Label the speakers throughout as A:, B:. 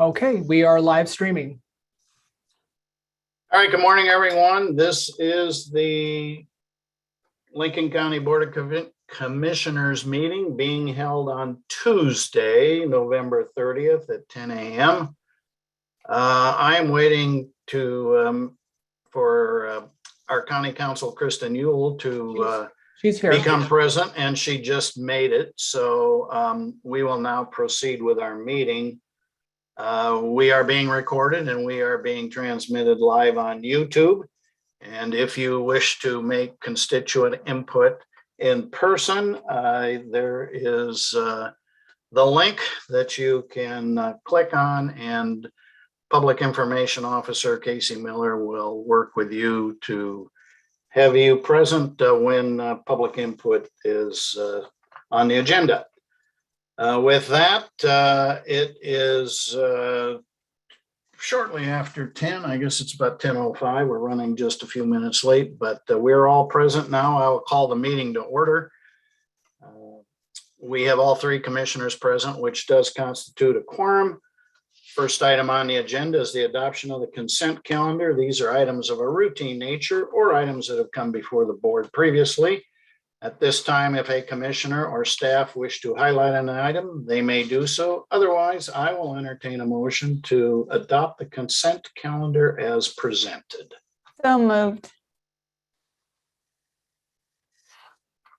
A: Okay, we are live streaming.
B: All right, good morning, everyone. This is the Lincoln County Board of Commissioners meeting being held on Tuesday, November 30th at 10 a.m. I am waiting for our County Counsel, Kristen Ewell, to
A: She's here.
B: become present, and she just made it. So we will now proceed with our meeting. We are being recorded and we are being transmitted live on YouTube. And if you wish to make constituent input in person, there is the link that you can click on, and Public Information Officer Casey Miller will work with you to have you present when public input is on the agenda. With that, it is shortly after 10. I guess it's about 10:05. We're running just a few minutes late, but we're all present now. I will call the meeting to order. We have all three commissioners present, which does constitute a quorum. First item on the agenda is the adoption of the consent calendar. These are items of a routine nature or items that have come before the board previously. At this time, if a commissioner or staff wish to highlight an item, they may do so. Otherwise, I will entertain a motion to adopt the consent calendar as presented.
C: So moved.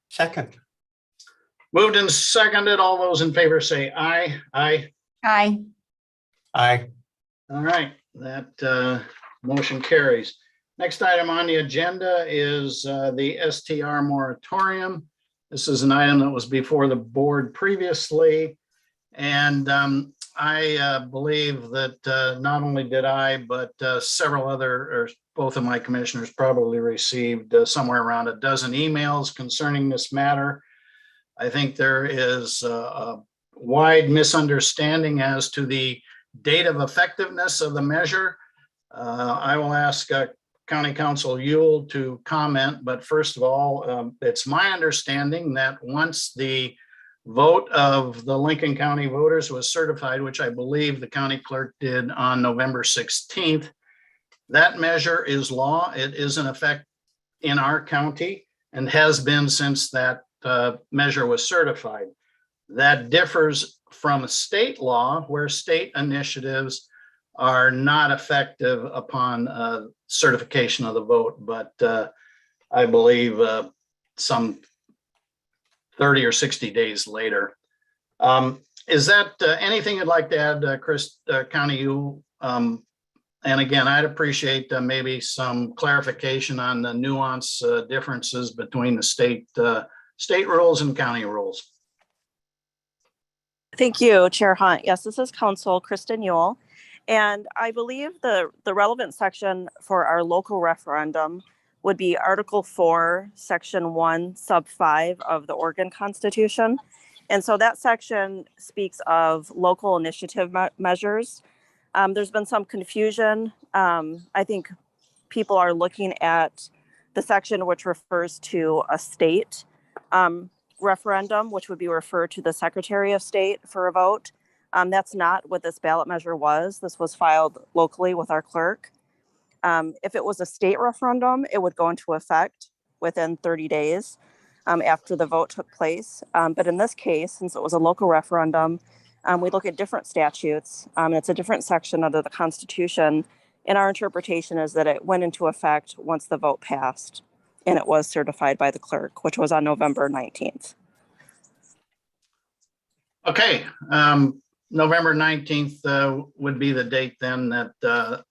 D: Second.
B: Moved and seconded. All those in favor say aye. Aye.
C: Aye.
D: Aye.
B: All right, that motion carries. Next item on the agenda is the Str Moratorium. This is an item that was before the board previously. And I believe that not only did I, but several other, or both of my commissioners probably received somewhere around a dozen emails concerning this matter. I think there is a wide misunderstanding as to the date of effectiveness of the measure. I will ask County Counsel Ewell to comment, but first of all, it's my understanding that once the vote of the Lincoln County voters was certified, which I believe the county clerk did on November 16th, that measure is law. It is in effect in our county and has been since that measure was certified. That differs from state law, where state initiatives are not effective upon certification of the vote, but I believe some 30 or 60 days later. Is that anything you'd like to add, Chris, County Ewell? And again, I'd appreciate maybe some clarification on the nuance differences between the state rules and county rules.
E: Thank you, Chair Hunt. Yes, this is Counsel Kristen Ewell. And I believe the relevant section for our local referendum would be Article 4, Section 1, Sub 5 of the Oregon Constitution. And so that section speaks of local initiative measures. There's been some confusion. I think people are looking at the section which refers to a state referendum, which would be referred to the Secretary of State for a vote. That's not what this ballot measure was. This was filed locally with our clerk. If it was a state referendum, it would go into effect within 30 days after the vote took place. But in this case, since it was a local referendum, we look at different statutes. It's a different section under the Constitution. And our interpretation is that it went into effect once the vote passed and it was certified by the clerk, which was on November 19th.
B: Okay. November 19th would be the date then that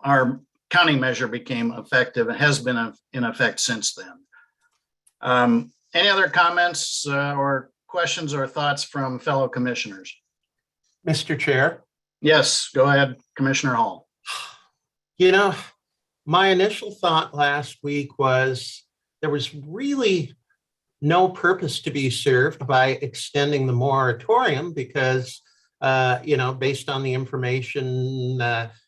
B: our county measure became effective and has been in effect since then. Any other comments or questions or thoughts from fellow commissioners?
D: Mr. Chair.
B: Yes, go ahead, Commissioner Hall.
D: You know, my initial thought last week was there was really no purpose to be served by extending the moratorium because, based on the information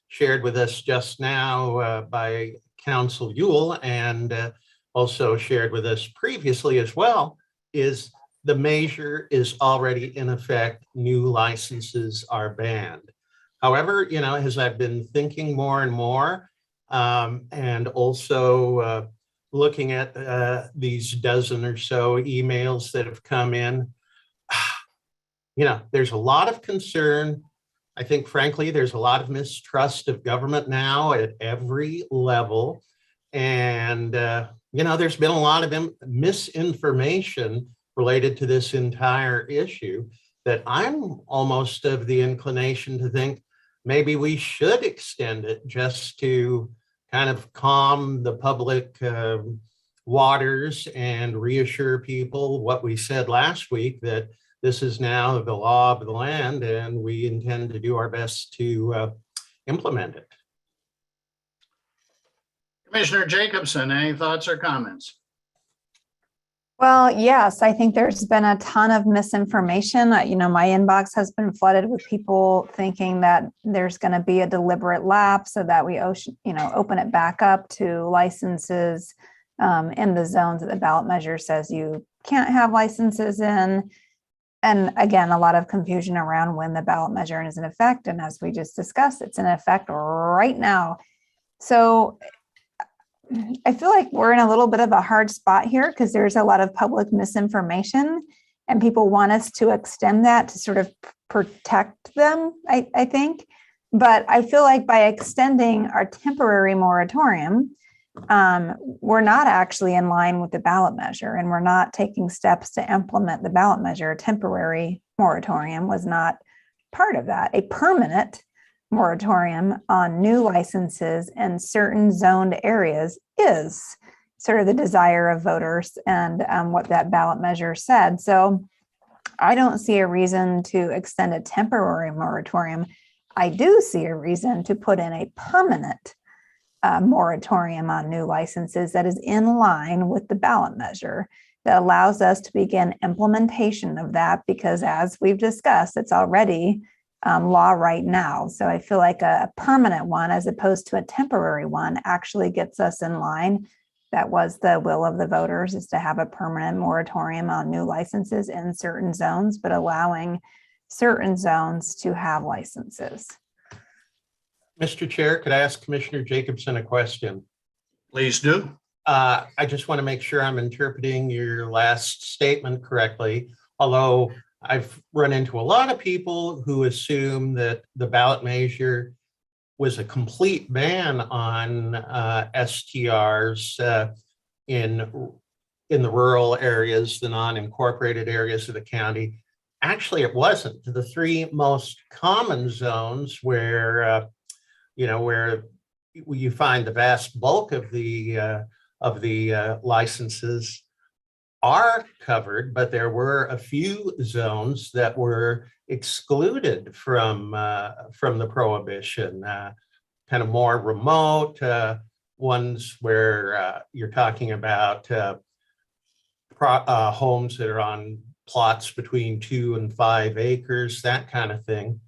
D: shared with us just now by Counsel Ewell and also shared with us previously as well, is the measure is already in effect. New licenses are banned. However, as I've been thinking more and more, and also looking at these dozen or so emails that have come in, there's a lot of concern. I think, frankly, there's a lot of mistrust of government now at every level. And, there's been a lot of misinformation related to this entire issue that I'm almost of the inclination to think maybe we should extend it just to kind of calm the public waters and reassure people what we said last week, that this is now the law of the land and we intend to do our best to implement it.
B: Commissioner Jacobson, any thoughts or comments?
C: Well, yes, I think there's been a ton of misinformation. My inbox has been flooded with people thinking that there's going to be a deliberate lapse so that we, open it back up to licenses in the zones that the ballot measure says you can't have licenses in. And again, a lot of confusion around when the ballot measure is in effect. And as we just discussed, it's in effect right now. So I feel like we're in a little bit of a hard spot here because there's a lot of public misinformation and people want us to extend that to sort of protect them, I think. But I feel like by extending our temporary moratorium, we're not actually in line with the ballot measure and we're not taking steps to implement the ballot measure. A temporary moratorium was not part of that. A permanent moratorium on new licenses in certain zoned areas is sort of the desire of voters and what that ballot measure said. So I don't see a reason to extend a temporary moratorium. I do see a reason to put in a permanent moratorium on new licenses that is in line with the ballot measure that allows us to begin implementation of that, because as we've discussed, it's already law right now. So I feel like a permanent one as opposed to a temporary one actually gets us in line. That was the will of the voters, is to have a permanent moratorium on new licenses in certain zones, but allowing certain zones to have licenses.
D: Mr. Chair, could I ask Commissioner Jacobson a question?
B: Please do.
D: I just want to make sure I'm interpreting your last statement correctly, although I've run into a lot of people who assume that the ballot measure was a complete ban on STRs in the rural areas, the non-incorporated areas of the county. Actually, it wasn't. The three most common zones where where you find the vast bulk of the licenses are covered, but there were a few zones that were excluded from the prohibition, kind of more remote ones where you're talking about homes that are on plots between 2 and 5 acres, that kind of thing.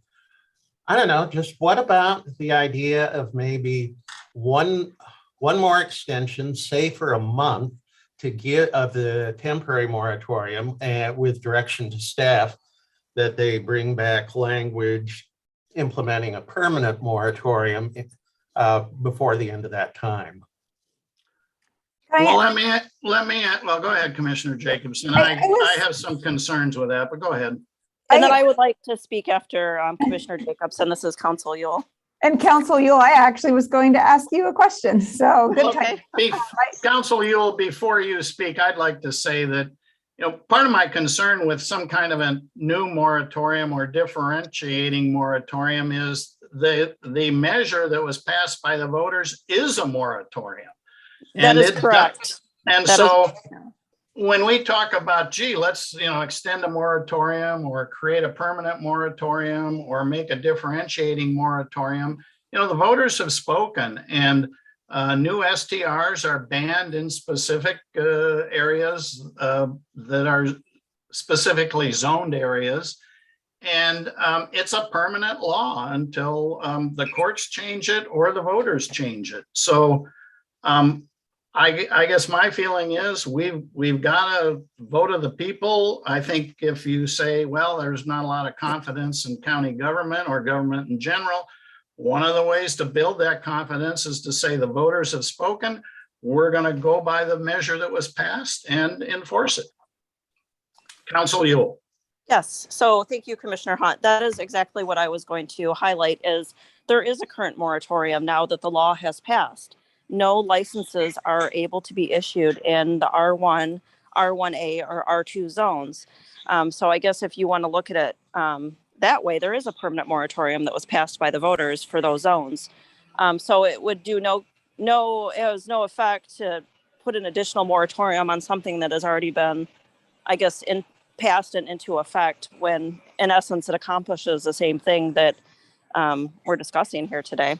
D: I don't know, just what about the idea of maybe one more extension, say for a month, to give of the temporary moratorium, with direction to staff that they bring back language implementing a permanent moratorium before the end of that time.
B: Well, well, go ahead, Commissioner Jacobson. I have some concerns with that, but go ahead.
E: And then I would like to speak after Commissioner Jacobson. This is Council Yule.
C: And Council Yule, I actually was going to ask you a question. So good
E: Okay.
B: Council Yule, before you speak, I'd like to say that, part of my concern with some kind of a new moratorium or differentiating moratorium is the measure that was passed by the voters is a moratorium.
E: That is correct.
B: And so when we talk about, gee, let's, extend a moratorium or create a permanent moratorium or make a differentiating moratorium, the voters have spoken, and new STRs are banned in specific areas that are specifically zoned areas. And it's a permanent law until the courts change it or the voters change it. So I guess my feeling is we've got a vote of the people. I think if you say, well, there's not a lot of confidence in county government or government in general, one of the ways to build that confidence is to say the voters have spoken. We're going to go by the measure that was passed and enforce it. Council Yule.
E: Yes, so thank you, Commissioner Hunt. That is exactly what I was going to highlight is there is a current moratorium now that the law has passed. No licenses are able to be issued in the R1, R1A, or R2 zones. So I guess if you want to look at it that way, there is a permanent moratorium that was passed by the voters for those zones. So it would do it has no effect to put an additional moratorium on something that has already been, I guess, passed and into effect when in essence it accomplishes the same thing that we're discussing here today.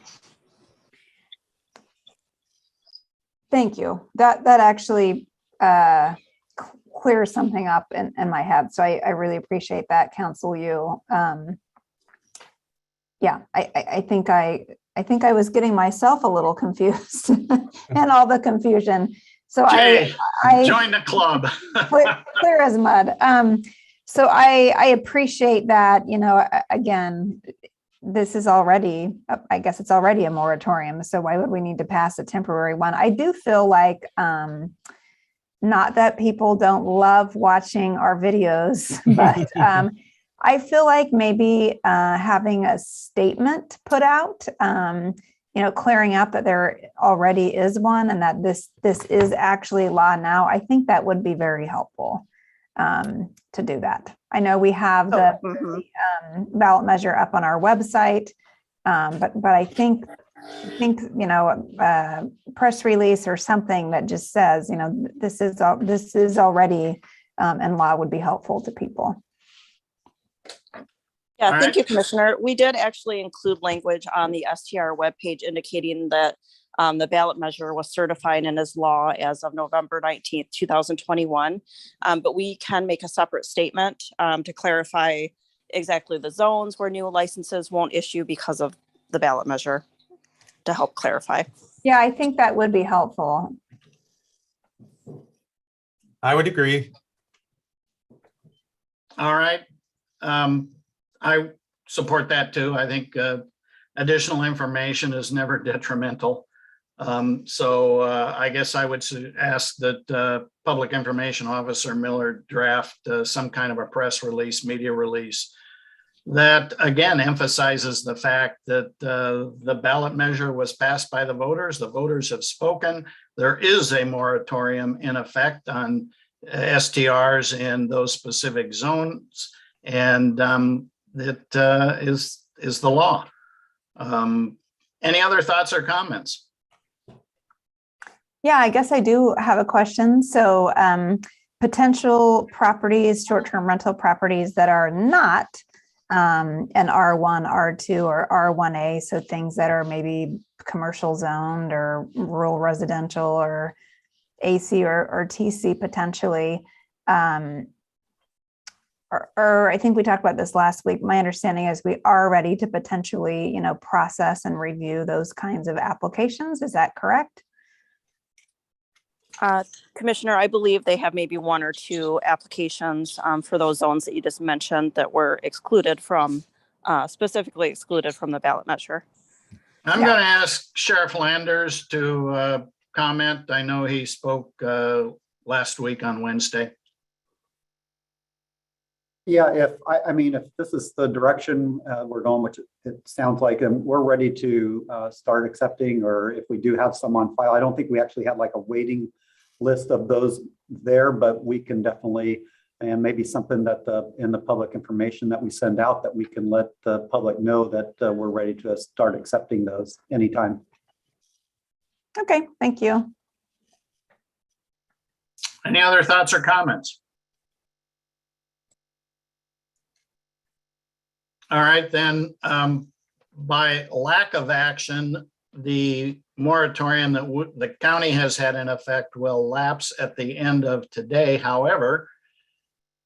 C: Thank you. That actually clears something up in my head. So I really appreciate that, Council Yu. Yeah, I think I was getting myself a little confused and all the confusion. So
B: Jay,
C: I
B: join the club.
C: clear as mud. So I appreciate that, again, this is already, I guess it's already a moratorium. So why would we need to pass a temporary one? I do feel like, not that people don't love watching our videos, but I feel like maybe having a statement put out, clearing up that there already is one and that this is actually law now. I think that would be very helpful to do that. I know we have the ballot measure up on our website, but I think press release or something that just says, this is already and law would be helpful to people.
E: Yeah,
B: All
E: thank you,
B: right.
E: Commissioner. We did actually include language on the STR webpage indicating that the ballot measure was certified and is law as of November 19th, 2021. But we can make a separate statement to clarify exactly the zones where new licenses won't issue because of the ballot measure to help clarify.
C: Yeah, I think that would be helpful.
D: I would agree.
B: All right. I support that too. I think additional information is never detrimental. So I guess I would ask that Public Information Officer Miller draft some kind of a press release, media release that again emphasizes the fact that the ballot measure was passed by the voters. The voters have spoken. There is a moratorium in effect on STRs in those specific zones, and that is the law. Any other thoughts or comments?
C: Yeah, I guess I do have a question. So potential properties, short-term rental properties that are not an R1, R2, or R1A, so things that are maybe commercial zoned or rural residential or AC or TC potentially. Or I think we talked about this last week. My understanding is we are ready to potentially, process and review those kinds of applications. Is that correct?
E: Commissioner, I believe they have maybe one or two applications for those zones that you just mentioned that were excluded from, specifically excluded from the ballot measure.
B: I'm going to ask Sheriff Landers to comment. I know he spoke last week on Wednesday.
F: Yeah, if this is the direction we're going, which it sounds like, and we're ready to start accepting, or if we do have some on file, I don't think we actually have like a waiting list of those there, but we can definitely, and maybe something that in the public information that we send out, that we can let the public know that we're ready to start accepting those anytime.
C: Okay, thank you.
B: Any other thoughts or comments? All right, then, by lack of action, the moratorium that the county has had in effect will lapse at the end of today. However,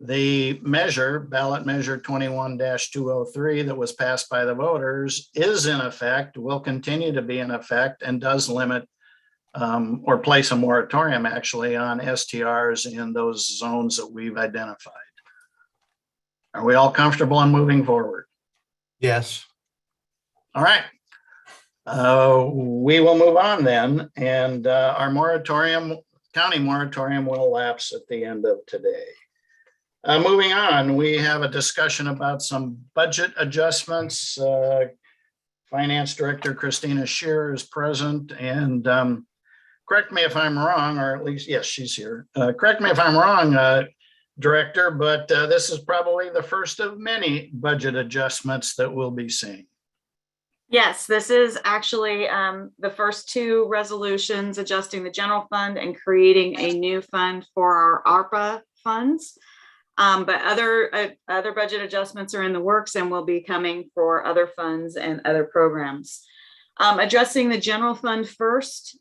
B: the measure, ballot measure 21-203 that was passed by the voters is in effect, will continue to be in effect, and does limit or place a moratorium actually on STRs in those zones that we've identified. Are we all comfortable in moving forward?
D: Yes.
B: All right. We will move on then, and our moratorium, county moratorium, will lapse at the end of today. Moving on, we have a discussion about some budget adjustments. Finance Director Christina Shearer is present, and correct me if I'm wrong, or at least, yes, she's here. Correct me if I'm wrong, Director, but this is probably the first of many budget adjustments that we'll be seeing.
G: Yes, this is actually the first two resolutions adjusting the general fund and creating a new fund for our ARPA funds. But other budget adjustments are in the works and will be coming for other funds and other programs. Addressing the general fund first,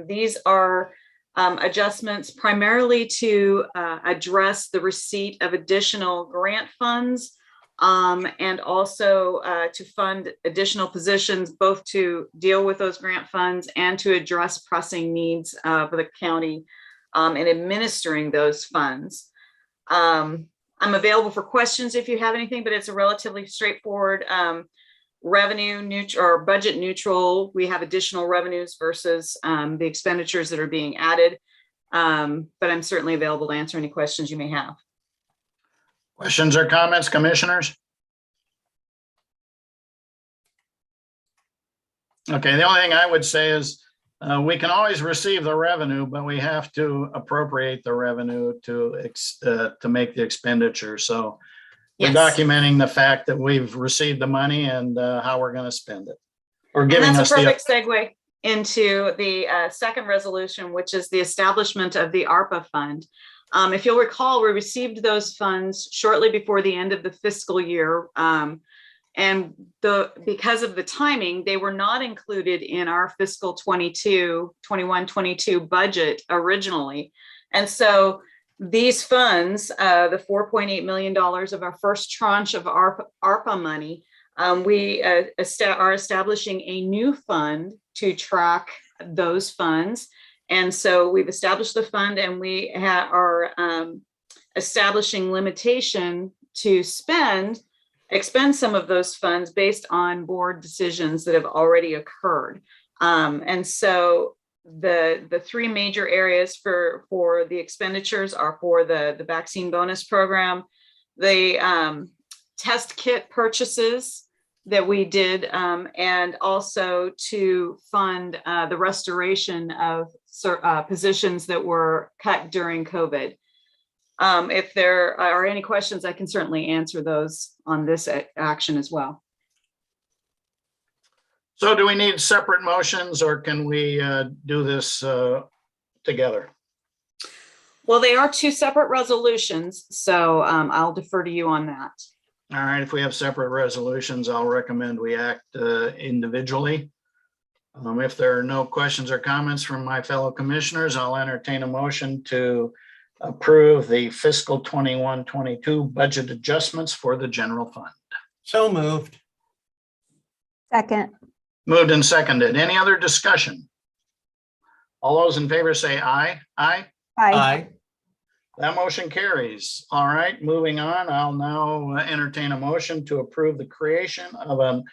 G: these are adjustments primarily to address the receipt of additional grant funds and also to fund additional positions, both to deal with those grant funds and to address pressing needs for the county in administering those funds. I'm available for questions if you have anything, but it's a relatively straightforward revenue neutral or budget neutral. We have additional revenues versus the expenditures that are being added. But I'm certainly available to answer any questions you may have.
B: Questions or comments, commissioners? Okay, the only thing I would say is we can always receive the revenue, but we have to appropriate the revenue to make the expenditure. So
G: Yes.
B: we're documenting the fact that we've received the money and how we're going to spend it. Or giving
G: And
B: us
G: that's a
B: the
G: perfect segue into the second resolution, which is the establishment of the ARPA fund. If you'll recall, we received those funds shortly before the end of the fiscal year. And because of the timing, they were not included in our fiscal 21-22 budget originally. And so these funds, the $4.8 million of our first tranche of ARPA money, we are establishing a new fund to track those funds. And so we've established the fund, and we are establishing limitation to expend some of those funds based on board decisions that have already occurred. And so the three major areas for the expenditures are for the vaccine bonus program, the test kit purchases that we did, and also to fund the restoration of positions that were cut during COVID. If there are any questions, I can certainly answer those on this action as well.
B: So do we need separate motions, or can we do this together?
G: Well, they are two separate resolutions, so I'll defer to you on that.
B: All right, if we have separate resolutions, I'll recommend we act individually. If there are no questions or comments from my fellow commissioners, I'll entertain a motion to approve the fiscal 21-22 budget adjustments for the general fund.
D: So moved.
C: Second.
B: Moved and seconded. Any other discussion? All those in favor say aye. Aye.
C: Aye.
D: Aye.
B: That motion carries. All right, moving on. I'll now entertain a motion to approve the creation of an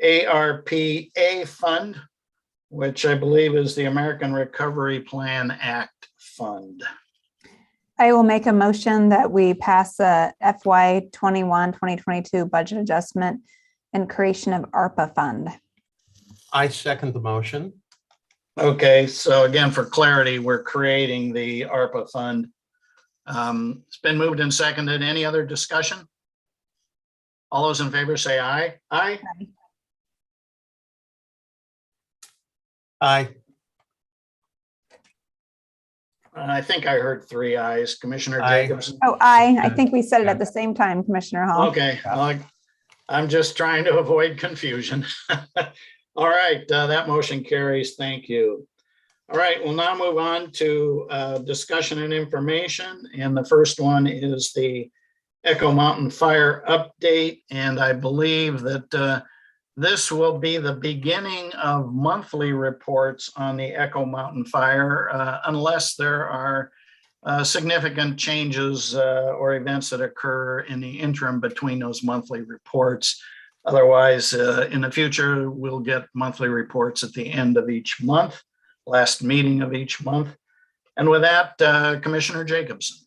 B: ARPA fund, which I believe is the American Recovery Plan Act fund.
C: I will make a motion that we pass a FY 21-2022 budget adjustment and creation of ARPA fund.
D: I second the motion.
B: Okay, so again, for clarity, we're creating the ARPA fund. It's been moved and seconded. Any other discussion? All those in favor say aye. Aye.
D: Aye.
B: I think I heard 3 ayes. Commissioner
D: Aye.
B: Jacobson.
C: Oh, aye. I think we said it at the same time, Commissioner Hall.
B: Okay, I'm just trying to avoid confusion. All right, that motion carries. Thank you. All right, we'll now move on to discussion and information. And the first one is the Echo Mountain Fire update. And I believe that this will be the beginning of monthly reports on the Echo Mountain Fire, unless there are significant changes or events that occur in the interim between those monthly reports. Otherwise, in the future, we'll get monthly reports at the end of each month, last meeting of each month. And with that, Commissioner Jacobson.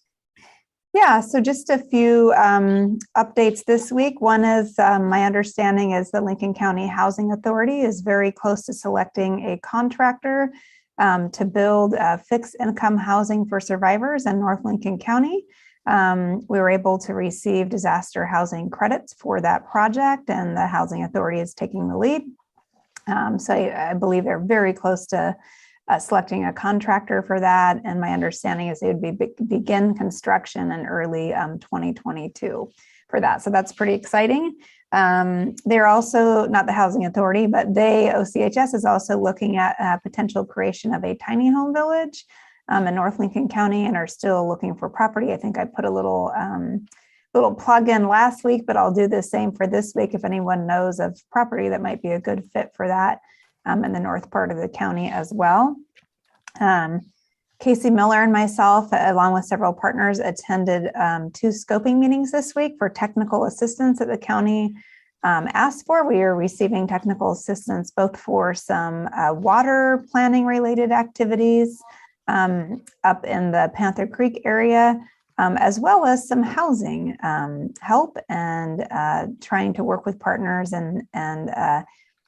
C: Yeah, so just a few updates this week. One is my understanding is the Lincoln County Housing Authority is very close to selecting a contractor to build fixed income housing for survivors in North Lincoln County. We were able to receive disaster housing credits for that project, and the Housing Authority is taking the lead. So I believe they're very close to selecting a contractor for that. And my understanding is they would begin construction in early 2022 for that. So that's pretty exciting. They're also, not the Housing Authority, but OCHS is also looking at potential creation of a tiny home village in North Lincoln County, and are still looking for property. I think I put a little plug in last week, but I'll do the same for this week if anyone knows of property that might be a good fit for that in the north part of the county as well. Casey Miller and myself, along with several partners, attended 2 scoping meetings this week for technical assistance that the county asked for. We are receiving technical assistance both for some water planning related activities up in the Panther Creek area, as well as some housing help, and trying to work with partners and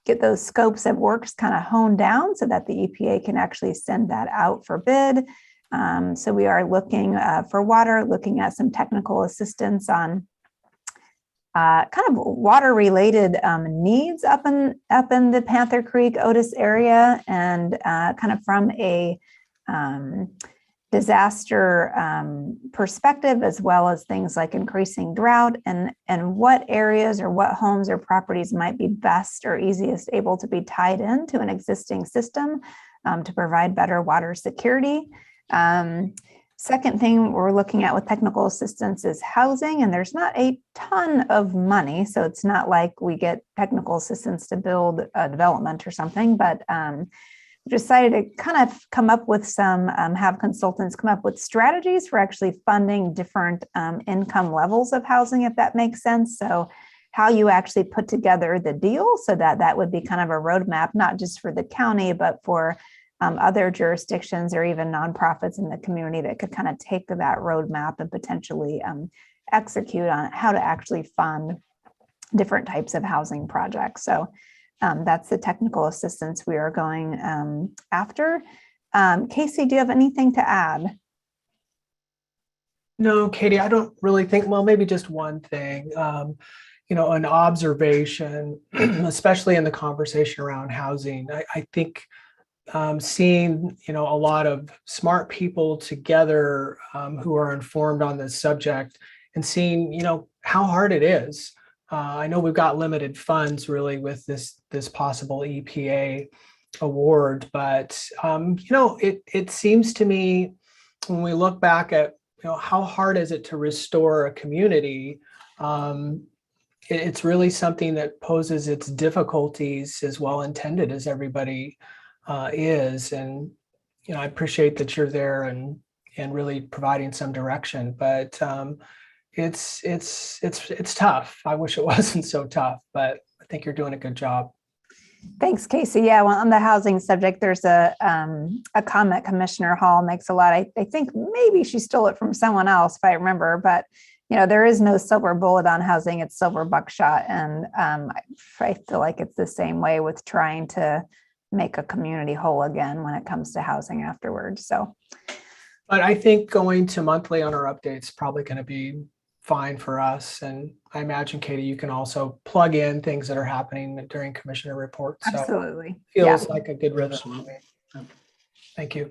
C: get those scopes of works kind of honed down so that the EPA can actually send that out for bid. So we are looking for water, looking at some technical assistance on kind of water related needs up in the Panther Creek, Otis area, and kind of from a disaster perspective, as well as things like increasing drought and what areas or what homes or properties might be best or easiest able to be tied into an existing system to provide better water security. Second thing we're looking at with technical assistance is housing, and there's not a ton of money, so it's not like we get technical assistance to build a development or something, but decided to kind of come up with some, have consultants come up with strategies for actually funding different income levels of housing, if that makes sense. So how you actually put together the deal so that that would be kind of a roadmap, not just for the county, but for other jurisdictions or even nonprofits in the community that could kind of take that roadmap and potentially execute on how to actually fund different types of housing projects. So that's the technical assistance we are going after. Casey, do you have anything to add?
A: No, Katie, I don't really think, well, maybe just one thing, an observation, especially in the conversation around housing. I think seeing, a lot of smart people together who are informed on this subject, and seeing, how hard it is. I know we've got limited funds really with this possible EPA award, but it seems to me when we look back at how hard is it to restore a community, it's really something that poses its difficulties as well intended as everybody is, and I appreciate that you're there and really providing some direction, but it's tough. I wish it wasn't so tough, but I think you're doing a good job.
C: Thanks, Casey. Yeah, well, on the housing subject, there's a comment Commissioner Hall makes a lot. I think maybe she stole it from someone else, if I remember, but there is no silver bullet on housing. It's silver buckshot. And I feel like it's the same way with trying to make a community whole again when it comes to housing afterwards. So,
A: but I think going to monthly on our updates probably going to be fine for us. And I imagine, Katie, you can also plug in things that are happening during commissioner reports. So
C: absolutely.
A: Feels like a good rhythm. Thank you.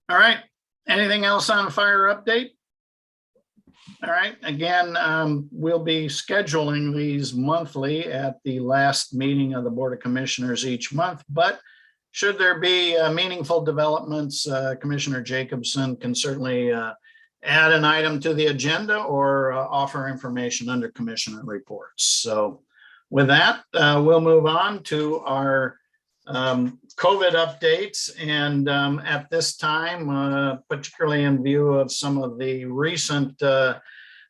B: All right. Anything else on fire update? All right. Again, we'll be scheduling these monthly at the last meeting of the Board of Commissioners each month, but should there be meaningful developments, Commissioner Jacobson can certainly add an item to the agenda or offer information under commissioner reports. So With that, we'll move on to our COVID updates. And at this time, particularly in view of some of the recent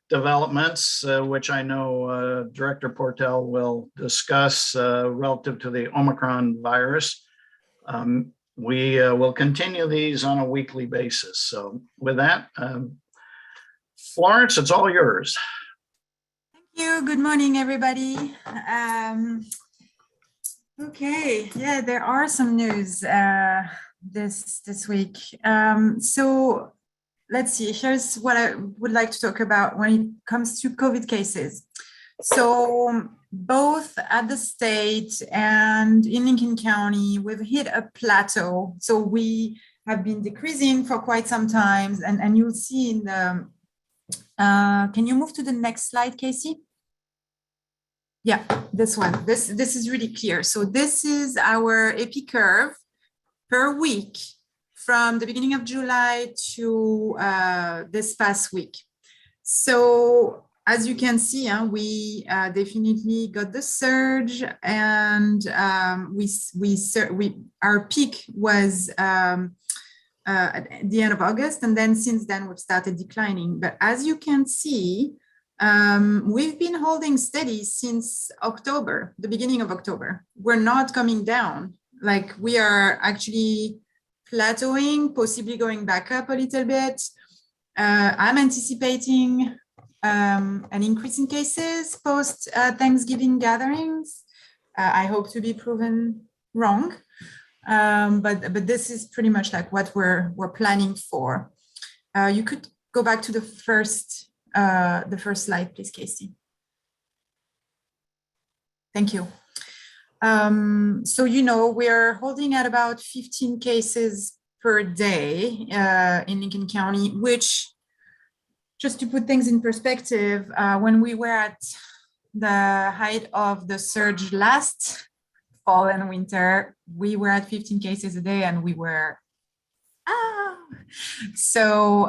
B: developments, which I know Director Portel will discuss relative to the Omicron virus, we will continue these on a weekly basis. So with that, Florence, it's all yours.
H: You. Good morning, everybody. Okay, yeah, there are some news this week. So let's see. Here's what I would like to talk about when it comes to COVID cases. So both at the state and in Lincoln County, we've hit a plateau. So we have been decreasing for quite some time, and you'll see in the. Can you move to the next slide, Casey? Yeah, this one. This is really clear. So this is our epi curve per week from the beginning of July to this past week. So as you can see, we definitely got the surge, and our peak was at the end of August, and then since then we've started declining. But as you can see, we've been holding steady since October, the beginning of October. We're not coming down. Like, we are actually plateauing, possibly going back up a little bit. I'm anticipating an increase in cases post Thanksgiving gatherings. I hope to be proven wrong, but this is pretty much like what we're planning for. You could go back to the first slide, please, Casey. Thank you. So, we're holding at about 15 cases per day in Lincoln County, which, just to put things in perspective, when we were at the height of the surge last fall and winter, we were at 15 cases a day, and we were so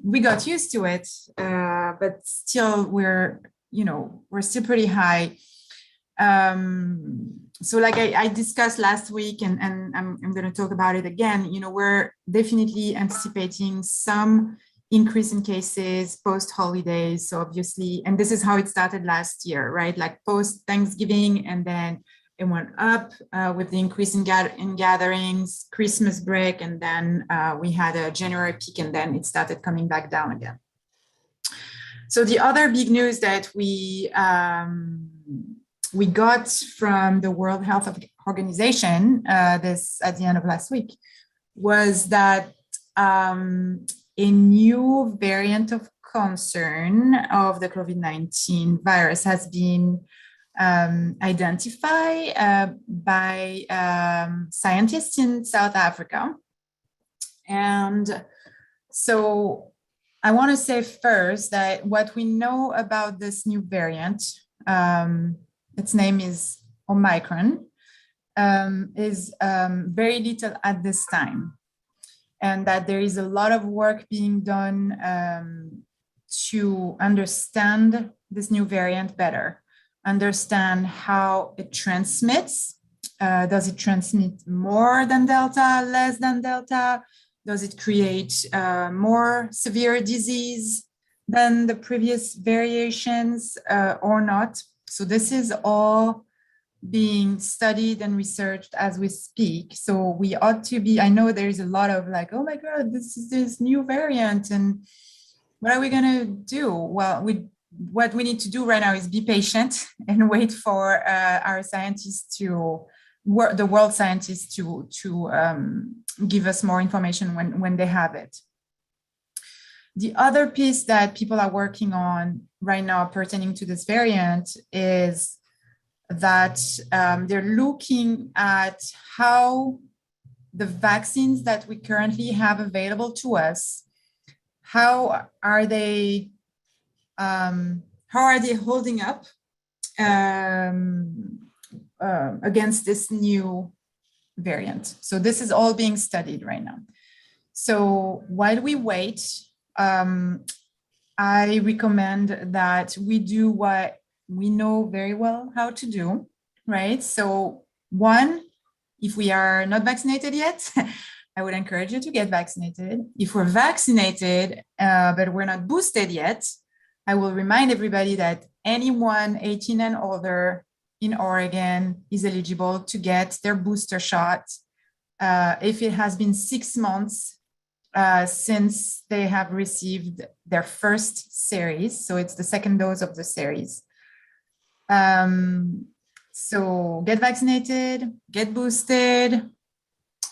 H: we got used to it, but still we're still pretty high. So like I discussed last week, and I'm going to talk about it again, we're definitely anticipating some increase in cases post holidays. So obviously, and this is how it started last year, right? Like post Thanksgiving, and then it went up with the increase in gatherings, Christmas break, and then we had a January peak, and then it started coming back down again. So the other big news that we got from the World Health Organization this at the end of last week was that a new variant of concern of the COVID-19 virus has been identified by scientists in South Africa. And so I want to say first that what we know about this new variant, its name is Omicron, is very little at this time. And that there is a lot of work being done to understand this new variant better, understand how it transmits. Does it transmit more than Delta, less than Delta? Does it create more severe disease than the previous variations or not? So this is all being studied and researched as we speak. So we ought to be, I know there is a lot of like, oh my God, this is this new variant, and what are we gonna do? Well, what we need to do right now is be patient and wait for our scientists the world scientists to give us more information when they have it. The other piece that people are working on right now pertaining to this variant is that they're looking at how the vaccines that we currently have available to us, how are they holding up against this new variant? So this is all being studied right now. So while we wait, I recommend that we do what we know very well how to do, right? So one, if we are not vaccinated yet, I would encourage you to get vaccinated. If we're vaccinated, but we're not boosted yet, I will remind everybody that anyone 18 and older in Oregon is eligible to get their booster shot if it has been 6 months since they have received their first series. So it's the second dose of the series. So get vaccinated, get boosted,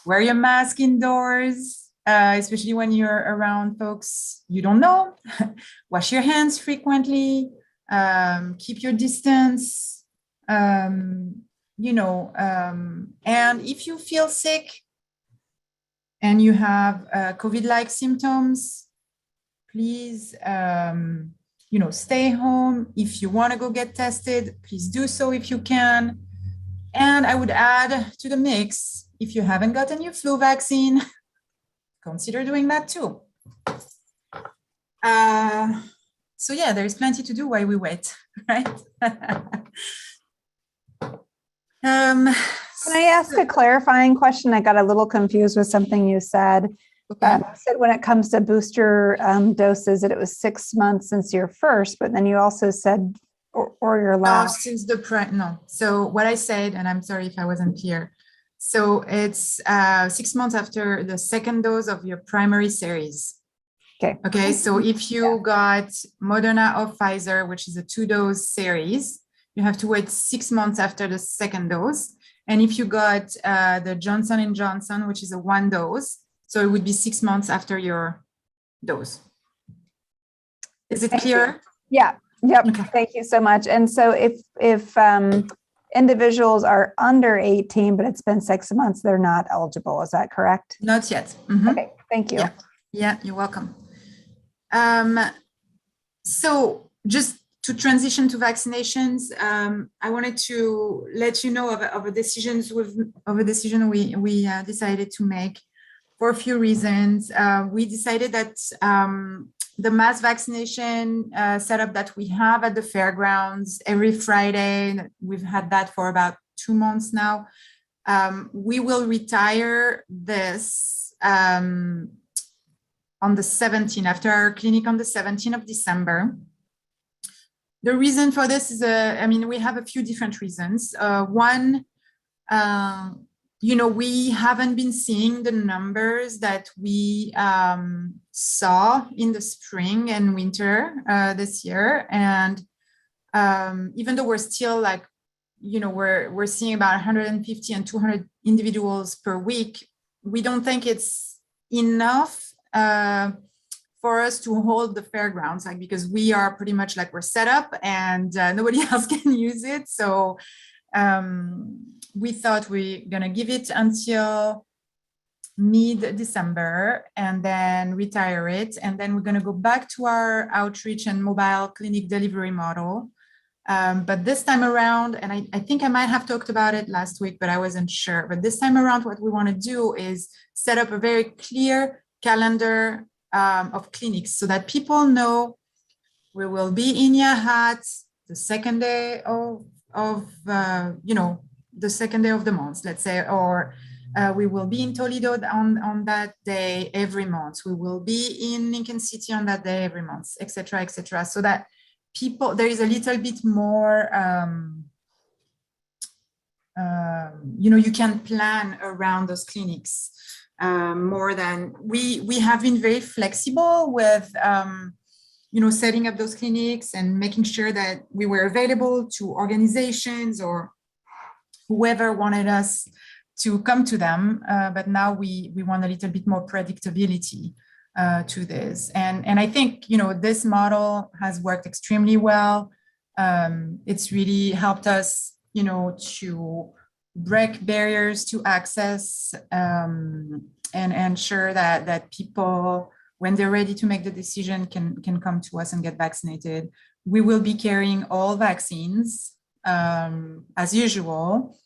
H: wear your mask indoors, especially when you're around folks you don't know. Wash your hands frequently, keep your distance, and if you feel sick and you have COVID-like symptoms, please, stay home. If you want to go get tested, please do so if you can. And I would add to the mix, if you haven't gotten your flu vaccine, consider doing that too. So yeah, there's plenty to do while we wait, right?
C: Can I ask a clarifying question? I got a little confused with something you said.
H: Okay.
C: You said when it comes to booster doses, that it was 6 months since your first, but then you also said or your last.
H: Since the no. So what I said, and I'm sorry if I wasn't clear. So it's 6 months after the second dose of your primary series.
C: Okay.
H: Okay. So if you got Moderna or Pfizer, which is a 2-dose series, you have to wait 6 months after the second dose. And if you got the Johnson & Johnson, which is a 1 dose, so it would be 6 months after your dose. Is it clear?
C: Yeah. Yep.
H: Okay.
C: Thank you so much. And so if individuals are under 18, but it's been 6 months, they're not eligible. Is that correct?
H: Not yet. Mm-hmm.
C: Okay. Thank you.
H: Yeah, you're welcome. So just to transition to vaccinations, I wanted to let you know of a decision we decided to make for a few reasons. We decided that the mass vaccination setup that we have at the fairgrounds every Friday, we've had that for about 2 months now. We will retire this on the 17th, after our clinic on the 17th of December. The reason for this is, we have a few different reasons. One, we haven't been seeing the numbers that we saw in the spring and winter this year. And even though we're still we're seeing about 150 and 200 individuals per week, we don't think it's enough for us to hold the fairgrounds, because we are pretty much we're set up and nobody else can use it. So we thought we're gonna give it until mid-December and then retire it. And then we're gonna go back to our outreach and mobile clinic delivery model. But this time around, and I think I might have talked about it last week, but I wasn't sure. But this time around, what we wanna do is set up a very clear calendar of clinics so that people know we will be in Yahat the second day of the second day of the month, let's say, or we will be in Toledo on that day every month. We will be in Lincoln City on that day every month, et cetera, so that people, there is a little bit more, you can plan around those clinics. More than we have been very flexible with setting up those clinics and making sure that we were available to organizations or whoever wanted us to come to them, but now we want a little bit more predictability to this, and I think this model has worked extremely well. It's really helped us to break barriers to access and ensure that people, when they're ready to make the decision, can come to us and get vaccinated. We will be carrying all vaccines as usual.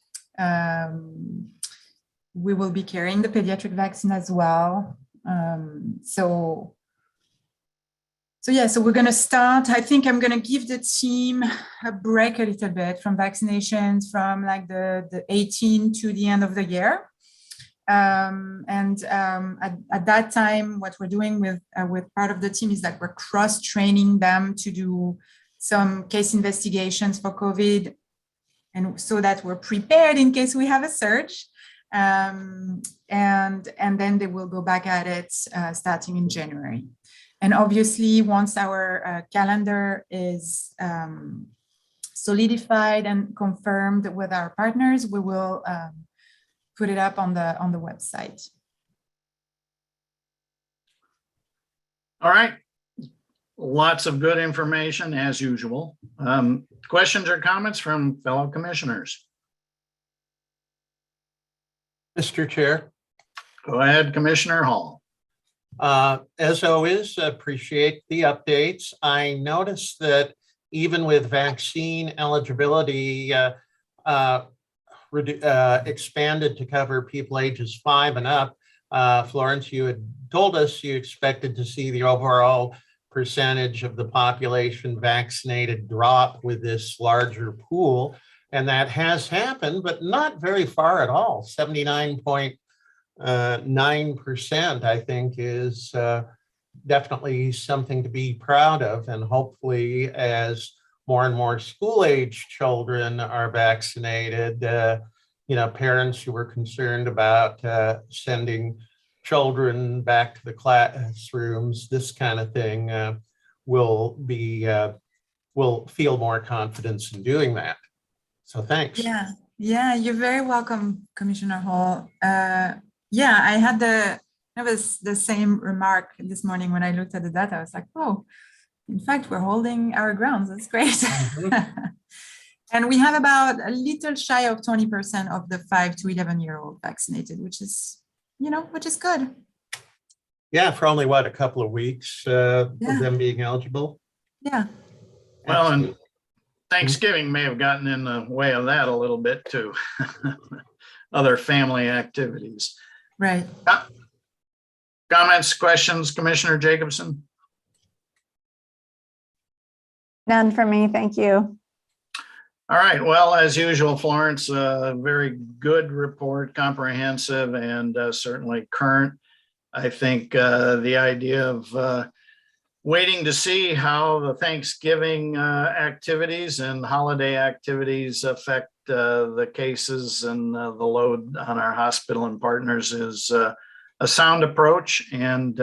H: We will be carrying the pediatric vaccine as well. So So yeah, so we're going to start. I think I'm going to give the team a break a little bit from vaccinations from like the 18 to the end of the year. At that time, what we're doing with part of the team is that we're cross-training them to do some case investigations for COVID, and so that we're prepared in case we have a surge. And then they will go back at it starting in January. And obviously, once our calendar is solidified and confirmed with our partners, we will put it up on the website.
B: All right. Lots of good information as usual. Questions or comments from fellow commissioners?
D: Mr. Chair.
B: Go ahead, Commissioner Hall.
D: As always, appreciate the updates. I noticed that even with vaccine eligibility expanded to cover people ages 5 and up, Florence, you had told us you expected to see the overall percentage of the population vaccinated drop with this larger pool. And that has happened, but not very far at all. 79.9%, I think, is definitely something to be proud of. And hopefully, as more and more school-age children are vaccinated, parents who were concerned about sending children back to the classrooms, this kind of thing, will feel more confidence in doing that. So thanks.
H: Yeah, you're very welcome, Commissioner Hall. I had the same remark this morning when I looked at the data. I was like, oh, in fact, we're holding our grounds. That's great. Mm-hmm. And we have about a little shy of 20% of the 5 to 11-year-old vaccinated, which is good.
D: Yeah, for only a couple of weeks of them being eligible.
H: Yeah.
B: Well, and Thanksgiving may have gotten in the way of that a little bit too. Other family activities.
H: Right.
B: Comments, questions, Commissioner Jacobson?
C: None for me, thank you.
B: All right, well, as usual, Florence, a very good report, comprehensive and certainly current. I think the idea of waiting to see how the Thanksgiving activities and holiday activities affect the cases and the load on our hospital and partners is a sound approach, and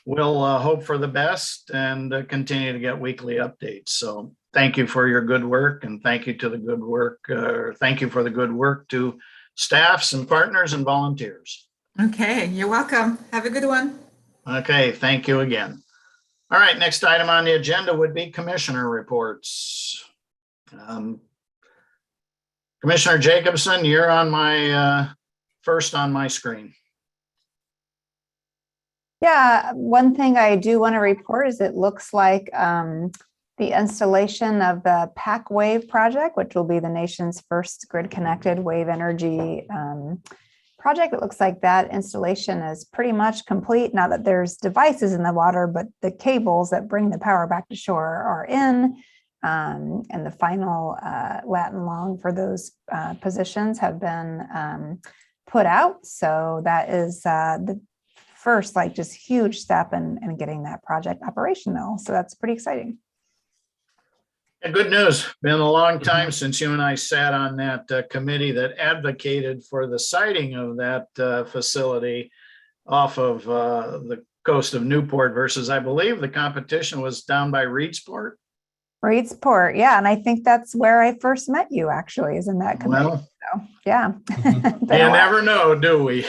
B: we'll hope for the best and continue to get weekly updates. So thank you for your good work, and thank you to the good work. Thank you for the good work to staffs and partners and volunteers.
H: Okay, you're welcome. Have a good one.
B: Okay, thank you again. All right, next item on the agenda would be commissioner reports. Commissioner Jacobson, you're on my first on my screen.
C: Yeah, one thing I do want to report is it looks like the installation of the PAC Wave project, which will be the nation's first grid-connected wave energy project. It looks like that installation is pretty much complete now that there's devices in the water, but the cables that bring the power back to shore are in, and the final Latin long for those positions have been put out. So that is the first, just huge step in getting that project operational. So that's pretty exciting.
B: And good news. Been a long time since you and I sat on that committee that advocated for the siting of that facility off of the coast of Newport versus, I believe, the competition was down by Reedsport.
C: Reedsport, yeah, and I think that's where I first met you. Actually, is in that committee.
B: Well,
C: so, yeah.
B: You never know, do we?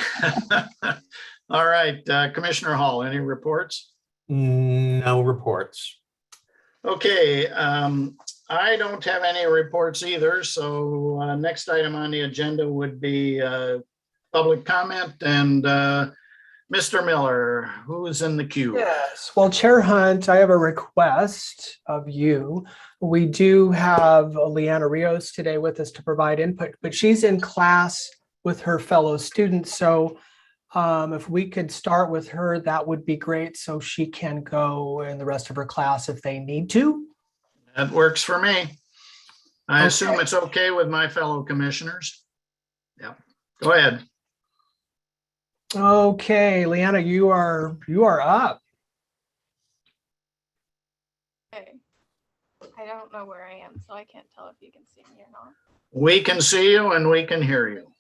B: All right, Commissioner Hall, any reports?
D: No reports.
B: Okay, I don't have any reports either. So next item on the agenda would be public comment, and Mr. Miller, who's in the queue?
A: Yes, well, Chair Hunt, I have a request of you. We do have Leanna Rios today with us to provide input, but she's in class with her fellow students. So If we could start with her, that would be great. So she can go in the rest of her class if they need to.
B: That works for me. I
A: Okay.
B: assume it's okay with my fellow commissioners. Yep. Go ahead.
A: Okay, Leanna, you are up.
I: Okay. I don't know where I am, so I can't tell if you can see me or not.
B: We can see you and we can hear you.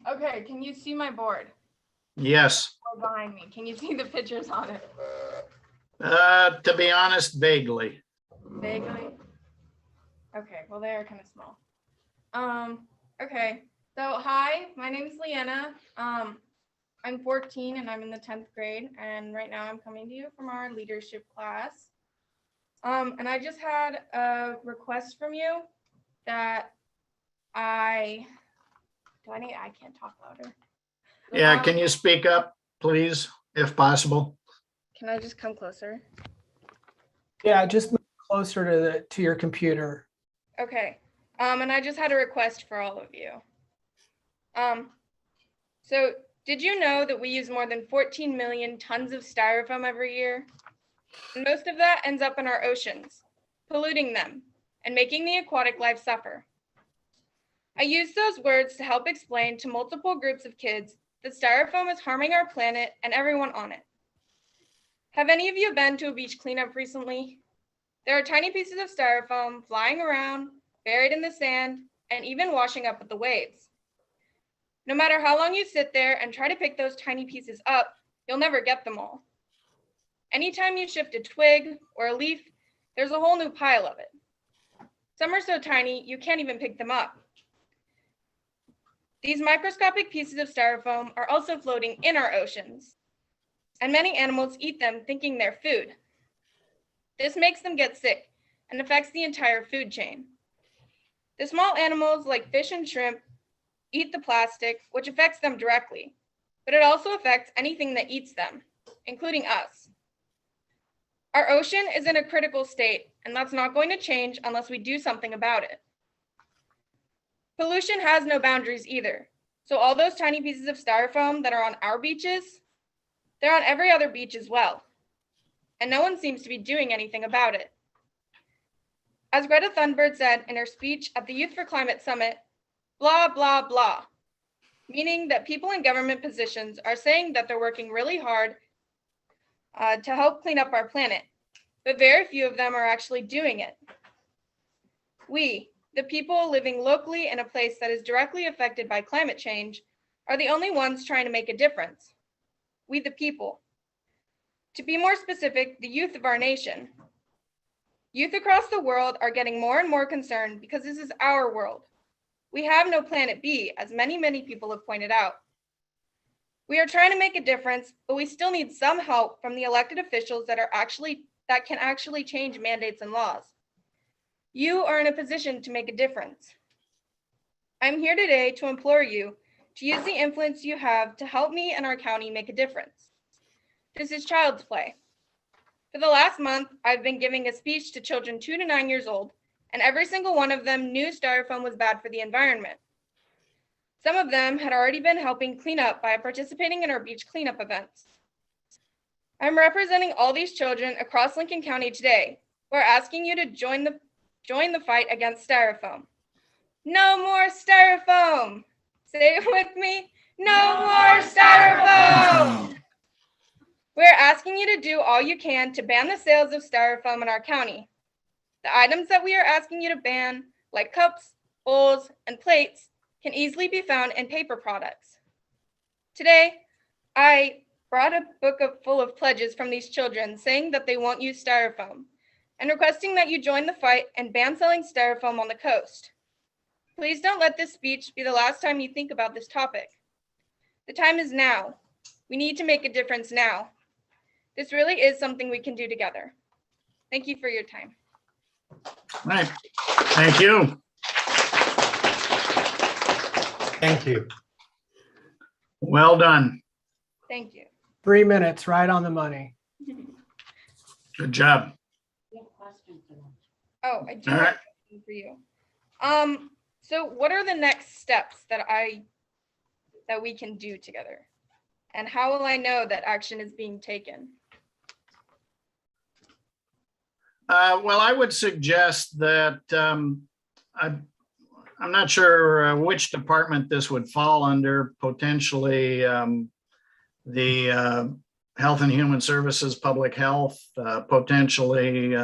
I: Okay, can you see my board?
B: Yes.
I: Or behind me? Can you see the pictures on it?
B: To be honest, vaguely.
I: Vaguely. Okay, well, they are kind of small. Okay. So hi, my name is Leanna. I'm 14 and I'm in the 10th grade, and right now I'm coming to you from our leadership class. And I just had a request from you that I can't talk louder.
B: Yeah, can you speak up, please, if possible?
I: Can I just come closer?
A: Yeah, just move closer to your computer.
I: Okay. And I just had a request for all of you. So did you know that we use more than 14 million tons of styrofoam every year? And most of that ends up in our oceans, polluting them and making the aquatic life suffer. I use those words to help explain to multiple groups of kids that styrofoam is harming our planet and everyone on it. Have any of you been to a beach cleanup recently? There are tiny pieces of styrofoam flying around, buried in the sand, and even washing up with the waves. No matter how long you sit there and try to pick those tiny pieces up, you'll never get them all. Anytime you shift a twig or a leaf, there's a whole new pile of it. Some are so tiny, you can't even pick them up. These microscopic pieces of styrofoam are also floating in our oceans, and many animals eat them thinking they're food. This makes them get sick and affects the entire food chain. The small animals like fish and shrimp eat the plastic, which affects them directly, but it also affects anything that eats them, including us. Our ocean is in a critical state, and that's not going to change unless we do something about it. Pollution has no boundaries either, so all those tiny pieces of styrofoam that are on our beaches, they're on every other beach as well, and no one seems to be doing anything about it. As Greta Thunberg said in her speech at the Youth for Climate Summit, blah, blah, blah, meaning that people in government positions are saying that they're working really hard to help clean up our planet, but very few of them are actually doing it. We, the people living locally in a place that is directly affected by climate change, are the only ones trying to make a difference. We, the people. To be more specific, the youth of our nation. Youth across the world are getting more and more concerned because this is our world. We have no planet B, as many people have pointed out. We are trying to make a difference, but we still need some help from the elected officials that can actually change mandates and laws. You are in a position to make a difference. I'm here today to implore you to use the influence you have to help me and our county make a difference. This is child's play. For the last month, I've been giving a speech to children 2 to 9 years old, and every single one of them knew styrofoam was bad for the environment. Some of them had already been helping clean up by participating in our beach cleanup events. I'm representing all these children across Lincoln County today. We're asking you to join the fight against styrofoam. No more styrofoam. Say it with me. No more styrofoam. We're asking you to do all you can to ban the sales of styrofoam in our county. The items that we are asking you to ban, like cups, bowls, and plates, can easily be found in paper products. Today, I brought a book full of pledges from these children saying that they won't use styrofoam and requesting that you join the fight and ban selling styrofoam on the coast. Please don't let this speech be the last time you think about this topic. The time is now. We need to make a difference now. This really is something we can do together. Thank you for your time.
B: Right. Thank you.
D: Thank you.
B: Well done.
I: Thank you.
A: 3 minutes, right on the money.
B: Good job.
I: Oh, I do
B: All
I: have
B: right.
I: a question for you. So what are the next steps that we can do together? And how will I know that action is being taken?
B: Well, I would suggest that I'm not sure which department this would fall under, potentially the Health and Human Services, Public Health, potentially.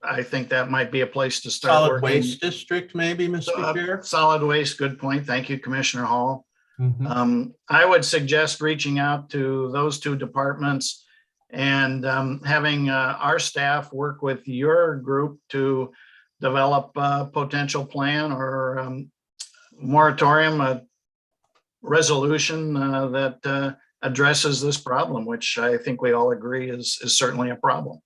B: I think that might be a place to start
D: Solid
B: working.
D: Waste District, maybe, Mr. Chair?
B: Solid Waste, good point. Thank you, Commissioner Hall.
D: Mhm.
B: I would suggest reaching out to those two departments and having our staff work with your group to develop a potential plan or moratorium, a resolution that addresses this problem, which I think we all agree is certainly a problem.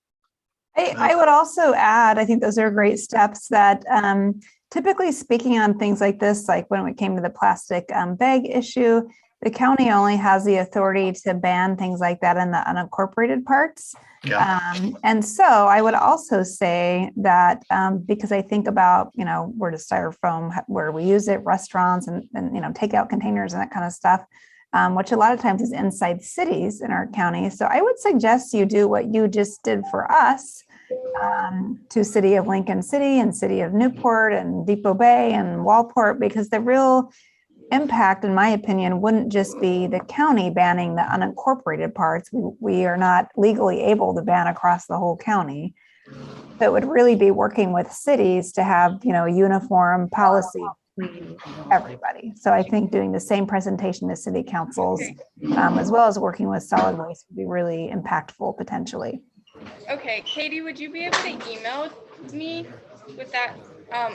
C: I would also add, I think those are great steps that typically speaking on things like this, like when it came to the plastic bag issue, the county only has the authority to ban things like that in the unincorporated parts.
B: Yeah.
C: And so I would also say that because I think about, where does styrofoam, where we use it, restaurants and takeout containers and that kind of stuff, which a lot of times is inside cities in our county. So I would suggest you do what you just did for us to City of Lincoln City and City of Newport and Depot Bay and Walport, because the real impact, in my opinion, wouldn't just be the county banning the unincorporated parts. We are not legally able to ban across the whole county. So it would really be working with cities to have, a uniform policy between everybody. So I think doing the same presentation to city councils, as well as working with solid waste, would be really impactful potentially.
I: Okay, Katie, would you be able to email me with that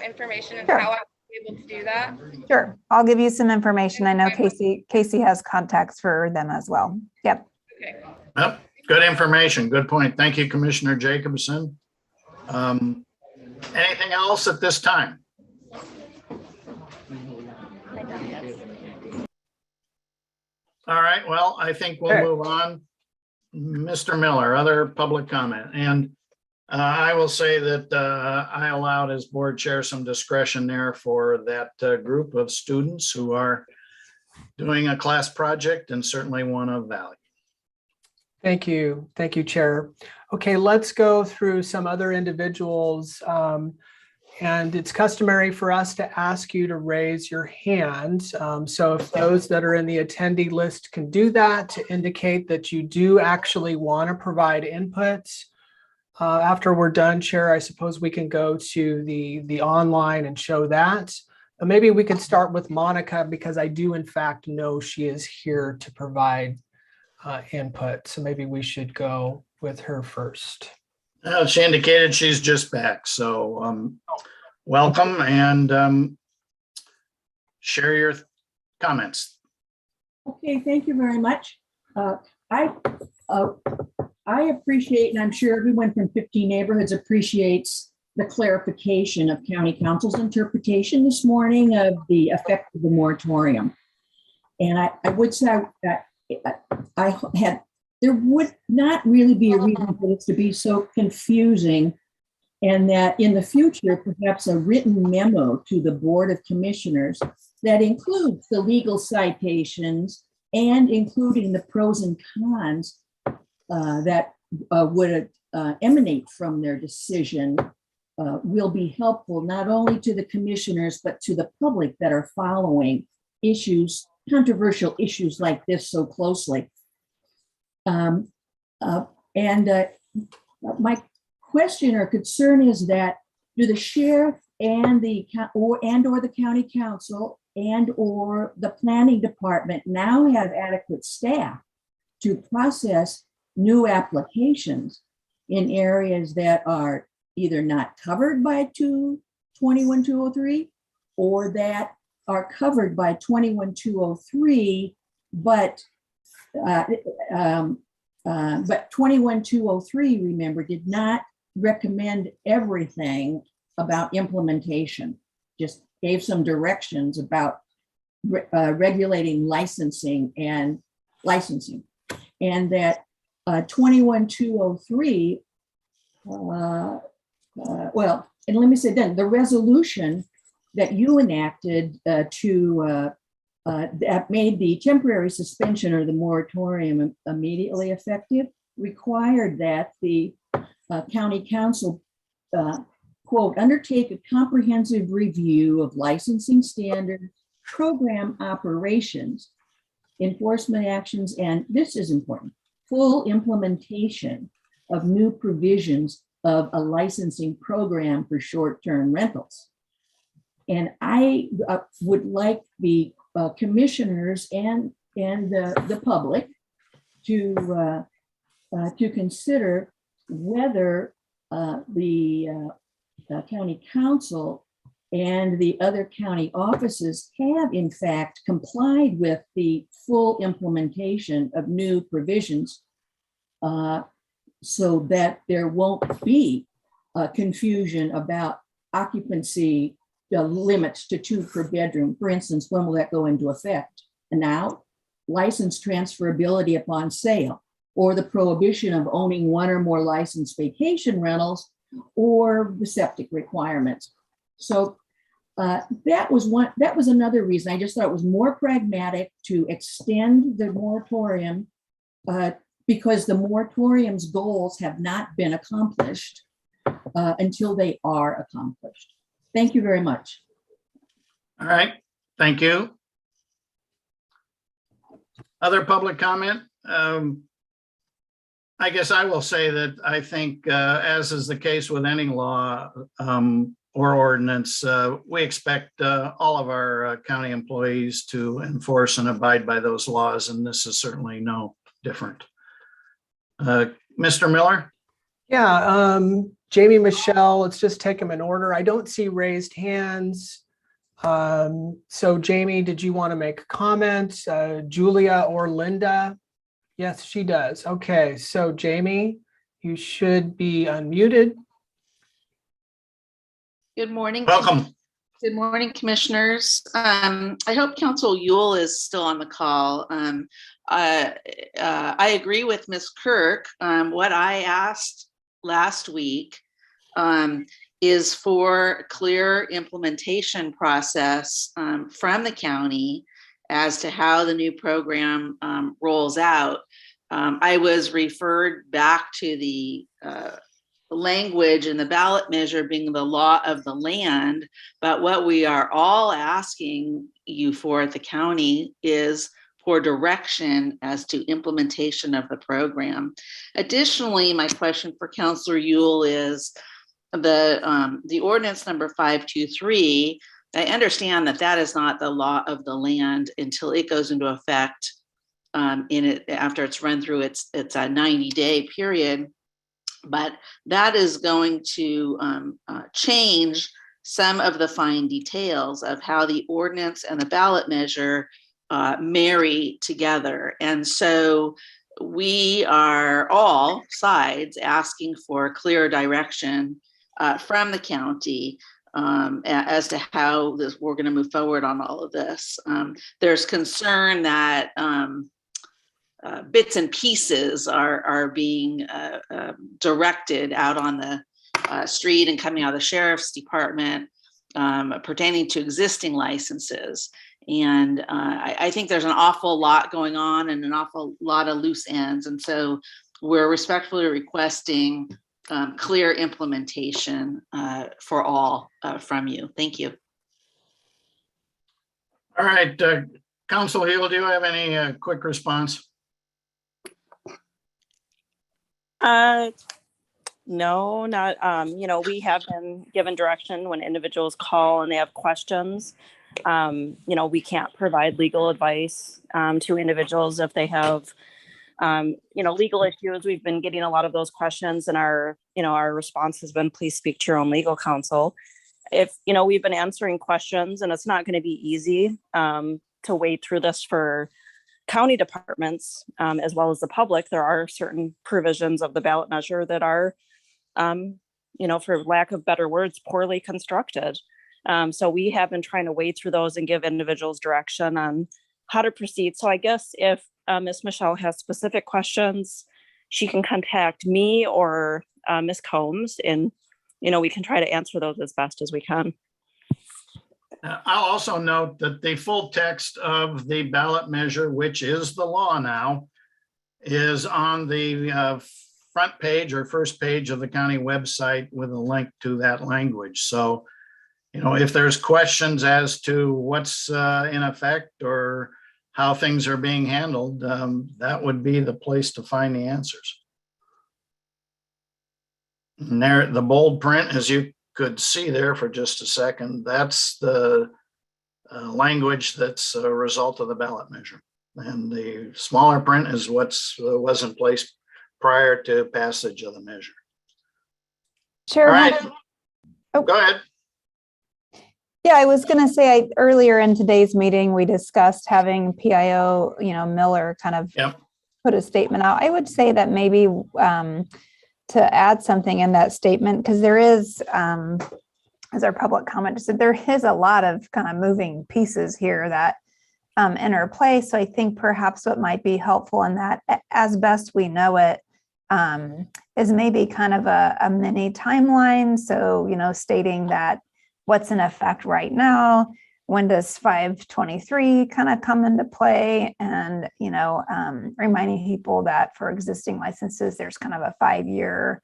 I: information and
C: Sure.
I: how I would be able to do that?
C: Sure, I'll give you some information. I know Casey has contacts for them as well. Yep.
I: Okay.
B: Yep, good information. Good point. Thank you, Commissioner Jacobson. Anything else at this time? All right, well, I think we'll move on. Mr. Miller, other public comment. And I will say that I allowed as board chair some discretion there for that group of students who are doing a class project and certainly one of value.
A: Thank you. Thank you, Chair. Okay, let's go through some other individuals. And it's customary for us to ask you to raise your hand. So if those that are in the attendee list can do that to indicate that you do actually want to provide input. After we're done, Chair, I suppose we can go to the online and show that. Maybe we could start with Monica, because I do in fact know she is here to provide input. So maybe we should go with her first.
B: She indicated she's just back, so welcome and share your comments.
J: Okay, thank you very much. I appreciate, and I'm sure everyone from 15 neighborhoods appreciates the clarification of County Council's interpretation this morning of the effect of the moratorium. And I would say that there would not really be a reason for this to be so confusing, and that in the future, perhaps a written memo to the Board of Commissioners that includes the legal citations and including the pros and cons that would emanate from their decision will be helpful not only to the commissioners, but to the public that are following controversial issues like this so closely. My question or concern is that do the sheriff and the county council or the planning department now have adequate staff to process new applications in areas that are either not covered by 221-203 or that are covered by 21203, but 21203, remember, did not recommend everything about implementation, just gave some directions about regulating licensing, and that 21203, well, and let me say then, the resolution that you enacted to that made the temporary suspension or the moratorium immediately effective required that the county council, quote, undertake a comprehensive review of licensing standards, program operations, enforcement actions, and this is important, full implementation of new provisions of a licensing program for short-term rentals. And I would like the commissioners and the public to consider whether the county council and the other county offices have in fact complied with the full implementation of new provisions so that there won't be confusion about occupancy limits to 2 per bedroom. For instance, when will that go into effect? And now, license transferability upon sale, or the prohibition of owning 1 or more licensed vacation rentals, or the septic requirements. So that was another reason. I just thought it was more pragmatic to extend the moratorium because the moratorium's goals have not been accomplished until they are accomplished. Thank you very much.
B: All right, thank you. Other public comment? I guess I will say that I think, as is the case with any law or ordinance, we expect all of our county employees to enforce and abide by those laws, and this is certainly no different. Mr. Miller?
A: Yeah, Jamie, Michelle, let's just take them in order. I don't see raised hands. So Jamie, did you want to make a comment? Julia or Linda? Yes, she does. Okay, so Jamie, you should be unmuted.
K: Good morning.
B: Welcome.
K: Good morning, commissioners. I hope Council Yule is still on the call. I agree with Ms. Kirk. What I asked last week is for clear implementation process from the county as to how the new program rolls out. I was referred back to the language in the ballot measure being the law of the land, but what we are all asking you for at the county is for direction as to implementation of the program. Additionally, my question for Councilor Yule is the ordinance number 523. I understand that that is not the law of the land until it goes into effect after it's run through its 90-day period. But that is going to change some of the fine details of how the ordinance and the ballot measure marry together. And so we are all sides asking for clear direction from the county as to how we're going to move forward on all of this. There's concern that bits and pieces are being directed out on the street and coming out of the sheriff's department pertaining to existing licenses. And I think there's an awful lot going on and an awful lot of loose ends. And so we're respectfully requesting clear implementation for all from you. Thank you.
B: All right, Council Hill, do you have any quick response?
E: No, not, we have been given direction when individuals call and they have questions. We can't provide legal advice to individuals if they have, legal issues. We've been getting a lot of those questions and our response has been, please speak to your own legal counsel. If, we've been answering questions and it's not going to be easy to wade through this for county departments as well as the public. There are certain provisions of the ballot measure that are, for lack of better words, poorly constructed. So we have been trying to wade through those and give individuals direction on how to proceed. So I guess if Ms. Michelle has specific questions, she can contact me or Ms. Combs, and we can try to answer those as best as we can.
B: I'll also note that the full text of the ballot measure, which is the law now, is on the front page or first page of the county website with a link to that language. So, if there's questions as to what's in effect or how things are being handled, that would be the place to find the answers. And there, the bold print, as you could see there for just a second, that's the language that's a result of the ballot measure. And the smaller print is was in place prior to passage of the measure.
C: Chair,
B: All right.
C: Oh.
B: Go ahead.
C: Yeah, I was going to say, earlier in today's meeting, we discussed having PIO, Miller kind of put a statement out. I would say that maybe to add something in that statement, because there is, as our public comment said, there is a lot of kind of moving pieces here that interplay. So I think perhaps what might be helpful in that, as best we know it, is maybe kind of a mini timeline. So, stating that what's in effect right now, when does 523 kind of come into play, and reminding people that for existing licenses there's kind of a 5-year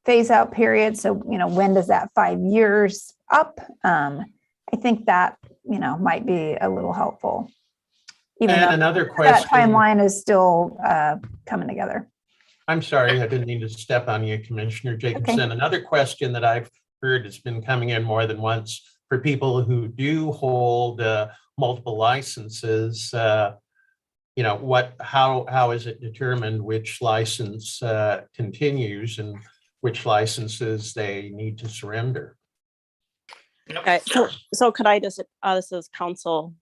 C: phase out period. So when does that 5 years up? I think that might be a little helpful, even
D: And
C: though
D: another question,
C: that timeline is still coming together.
D: I'm sorry, I didn't mean to step on you, Commissioner Jacobson.
C: Okay.
D: Another question that I've heard has been coming in more than once for people who do hold multiple licenses. How is it determined which license continues and which licenses they need to surrender?
E: Okay, so could I just, this is Council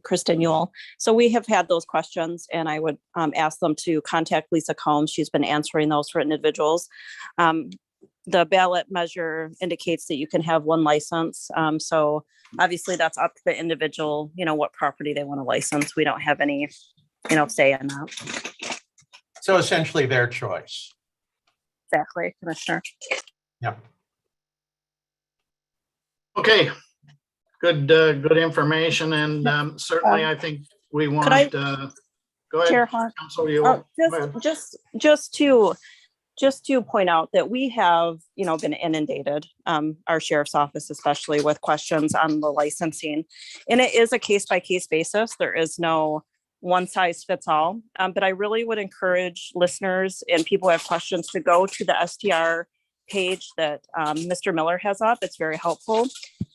E: Kristen Ewell. So we have had those questions, and I would ask them to contact Lisa Combs. She's been answering those for individuals. The ballot measure indicates that you can have one license. So obviously that's up to the individual, what property they want to license. We don't have any, say in that.
D: So essentially their choice.
E: Exactly, Commissioner.
D: Yeah.
B: Okay. Good information. And certainly I think we want, go ahead,
E: Chair Hunt,
B: Council, you go ahead.
E: just to point out that we have, been inundated, our sheriff's office, especially with questions on the licensing. And it is a case-by-case basis. There is no one size fits all. But I really would encourage listeners and people who have questions to go to the STR page that Mr. Miller has up. It's very helpful.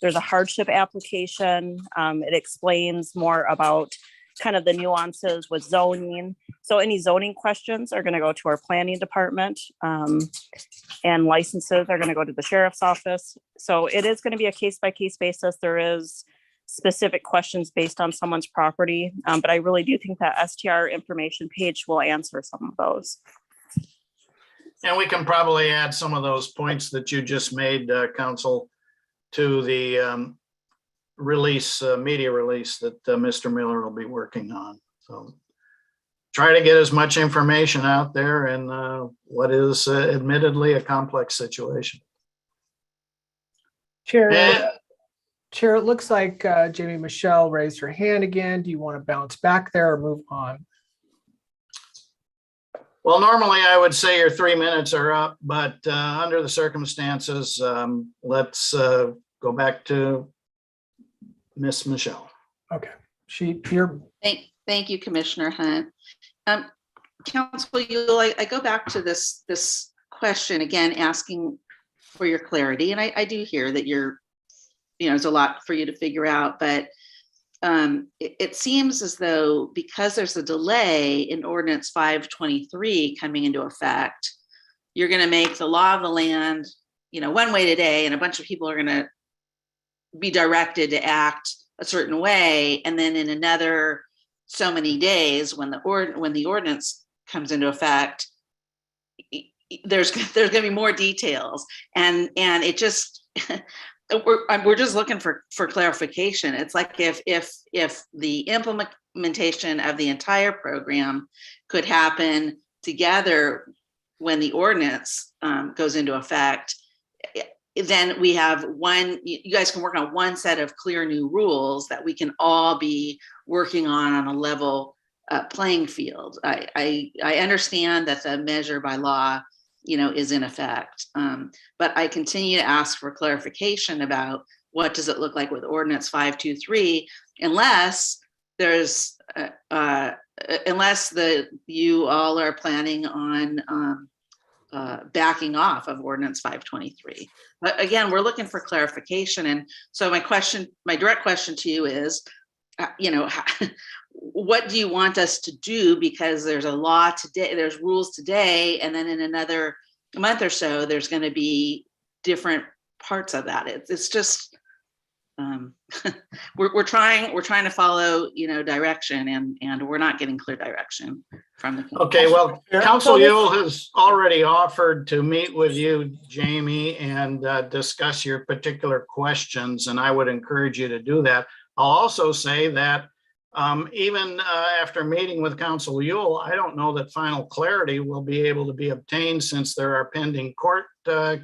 E: There's a hardship application. It explains more about kind of the nuances with zoning. So any zoning questions are going to go to our planning department, and licenses are going to go to the sheriff's office. So it is going to be a case-by-case basis. There is specific questions based on someone's property, but I really do think that STR information page will answer some of those.
B: And we can probably add some of those points that you just made, Council, to the media release that Mr. Miller will be working on. So try to get as much information out there in what is admittedly a complex situation.
A: Chair, it looks like Jamie Michelle raised her hand again. Do you want to bounce back there or move on?
B: Well, normally I would say your 3 minutes are up, but under the circumstances, let's go back to Miss Michelle.
A: Okay,
K: Thank you, Commissioner Hunt. Council, I go back to this question again, asking for your clarity, and I do hear that there's a lot for you to figure out, but it seems as though because there's a delay in Ordinance 523 coming into effect, you're going to make the law of the land, one way today, and a bunch of people are going to be directed to act a certain way, and then in another so many days, when the ordinance comes into effect, there's going to be more details, and it just we're just looking for clarification. It's like if the implementation of the entire program could happen together when the ordinance goes into effect, then we have you guys can work on one set of clear new rules that we can all be working on a level playing field. I understand that the measure by law, is in effect, but I continue to ask for clarification about what does it look like with Ordinance 523, unless there's unless you all are planning on backing off of Ordinance 523. But again, we're looking for clarification. And so my direct question to you is, what do you want us to do? Because there's a law today, there's rules today, and then in another month or so, there's going to be different parts of that. It's just, we're trying to follow, direction, and we're not getting clear direction from the.
B: Okay, well, Council Yule has already offered to meet with you, Jamie, and discuss your particular questions, and I would encourage you to do that. I'll also say that even after meeting with Council Yule, I don't know that final clarity will be able to be obtained, since there are pending court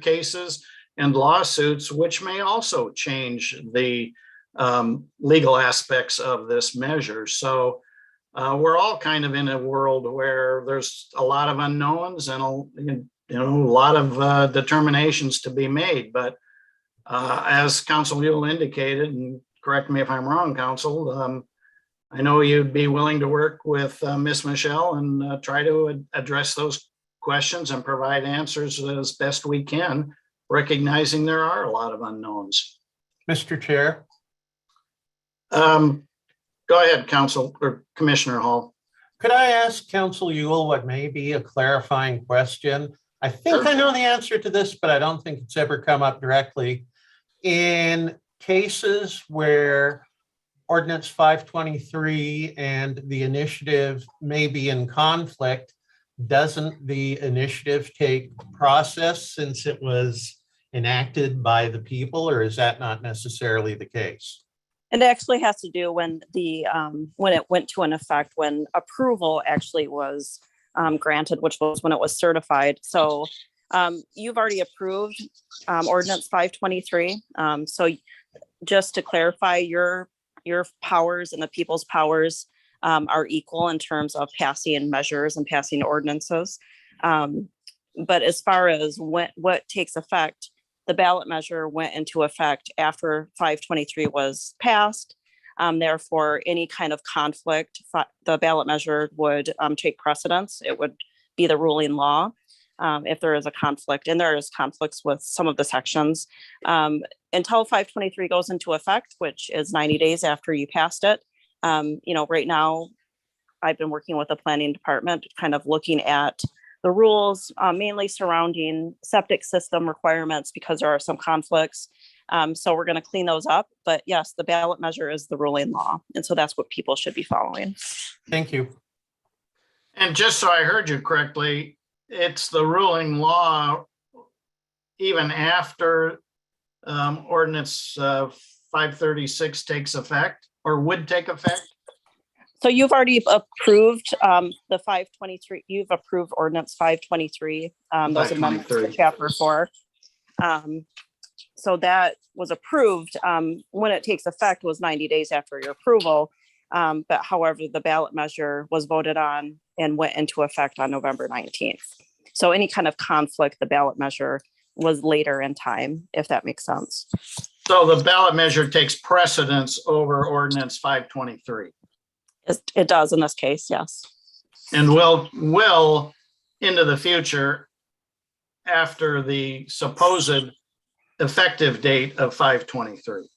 B: cases and lawsuits, which may also change the legal aspects of this measure. So we're all kind of in a world where there's a lot of unknowns and a lot of determinations to be made. But as Council Yule indicated, and correct me if I'm wrong, Council, I know you'd be willing to work with Ms. Michelle and try to address those questions and provide answers as best we can, recognizing there are a lot of unknowns.
D: Mr. Chair.
B: Go ahead, Council or Commissioner Hall.
D: Could I ask Council Yule what may be a clarifying question? I think I know the answer to this, but I don't think it's ever come up directly. In cases where Ordinance 523 and the initiative may be in conflict, doesn't the initiative take process since it was enacted by the people, or is that not necessarily the case?
E: It actually has to do when it went to an effect, when approval actually was granted, which was when it was certified. So you've already approved Ordinance 523. So just to clarify, your powers and the people's powers are equal in terms of passing measures and passing ordinances. But as far as what takes effect, the ballot measure went into effect after 523 was passed. Therefore, any kind of conflict, the ballot measure would take precedence. It would be the ruling law if there is a conflict, and there is conflicts with some of the sections. Until 523 goes into effect, which is 90 days after you passed it. Right now, I've been working with the planning department, kind of looking at the rules, mainly surrounding septic system requirements, because there are some conflicts. So we're going to clean those up. But yes, the ballot measure is the ruling law. And so that's what people should be following.
D: Thank you.
B: And just so I heard you correctly, it's the ruling law even after Ordinance 536 takes effect, or would take effect?
E: So you've already approved the 523, you've approved Ordinance 523, those amendments to Chapter 4. So that was approved. When it takes effect was 90 days after your approval. But however, the ballot measure was voted on and went into effect on November 19th. So any kind of conflict, the ballot measure was later in time, if that makes sense.
B: So the ballot measure takes precedence over Ordinance 523.
E: It does in this case, yes.
B: And will into the future, after the supposed effective date of 523.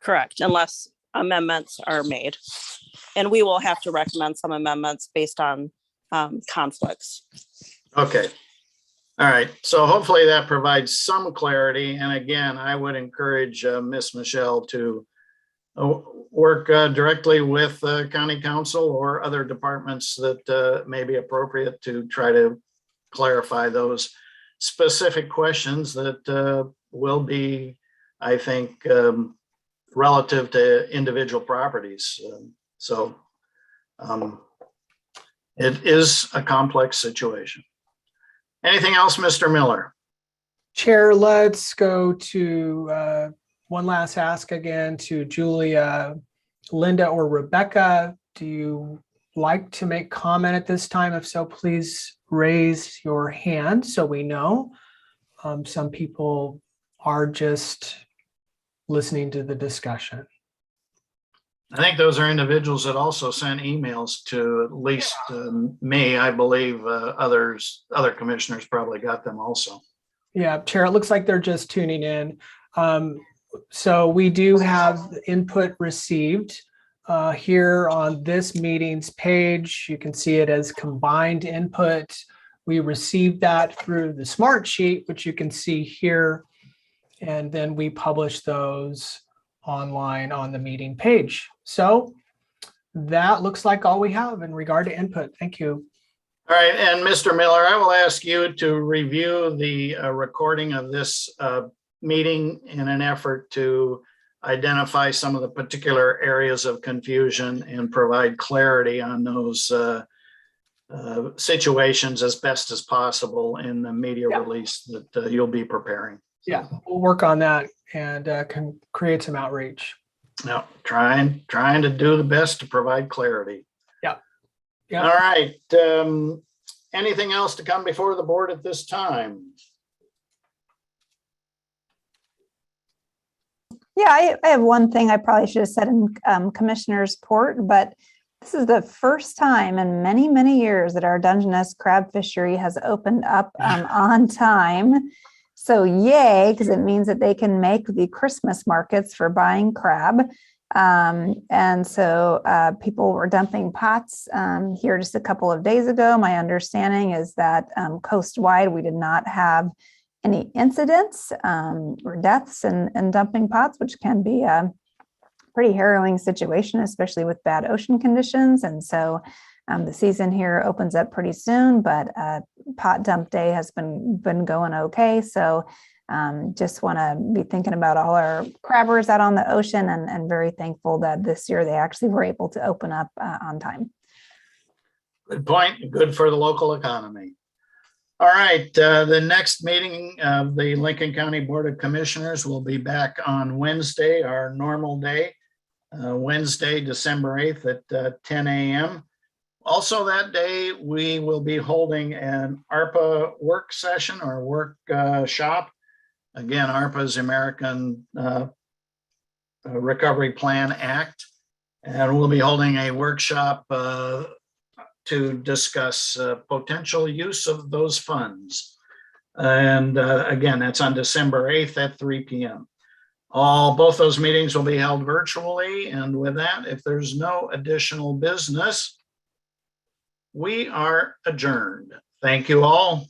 E: Correct, unless amendments are made. And we will have to recommend some amendments based on conflicts.
B: Okay. All right. So hopefully that provides some clarity. And again, I would encourage Ms. Michelle to work directly with county council or other departments that may be appropriate to try to clarify those specific questions that will be, I think, relative to individual properties. It is a complex situation. Anything else, Mr. Miller?
A: Chair, let's go to one last ask again to Julia, Linda, or Rebecca. Do you like to make comment at this time? If so, please raise your hand so we know. Some people are just listening to the discussion.
B: I think those are individuals that also sent emails to at least me. I believe other commissioners probably got them also.
A: Yeah, Chair, it looks like they're just tuning in. So we do have input received here on this meeting's page. You can see it as combined input. We received that through the smart sheet, which you can see here. And then we publish those online on the meeting page. So that looks like all we have in regard to input. Thank you.
B: All right, and Mr. Miller, I will ask you to review the recording of this meeting in an effort to identify some of the particular areas of confusion and provide clarity on those situations as best as possible in the media release that you'll be preparing.
A: Yeah, we'll work on that and can create some outreach.
B: No, trying to do the best to provide clarity.
A: Yeah.
B: All right. Anything else to come before the board at this time?
C: Yeah, I have one thing I probably should have said in Commissioner's report, but this is the first time in many, many years that our Dungeness crab fishery has opened up on time. So yay, because it means that they can make the Christmas markets for buying crab. And so people were dumping pots here just a couple of days ago. My understanding is that coast-wide, we did not have any incidents or deaths in dumping pots, which can be a pretty harrowing situation, especially with bad ocean conditions. And so the season here opens up pretty soon, but pot dump day has been going okay. So just want to be thinking about all our crabbers out on the ocean and very thankful that this year they actually were able to open up on time.
B: Good point. Good for the local economy. All right. The next meeting of the Lincoln County Board of Commissioners will be back on Wednesday, our normal day, Wednesday, December 8th at 10 a.m. Also that day, we will be holding an ARPA work session or workshop. Again, ARPA is American Recovery Plan Act, and we'll be holding a workshop to discuss potential use of those funds. And again, that's on December 8th at 3 p.m. Both those meetings will be held virtually. And with that, if there's no additional business, we are adjourned. Thank you all.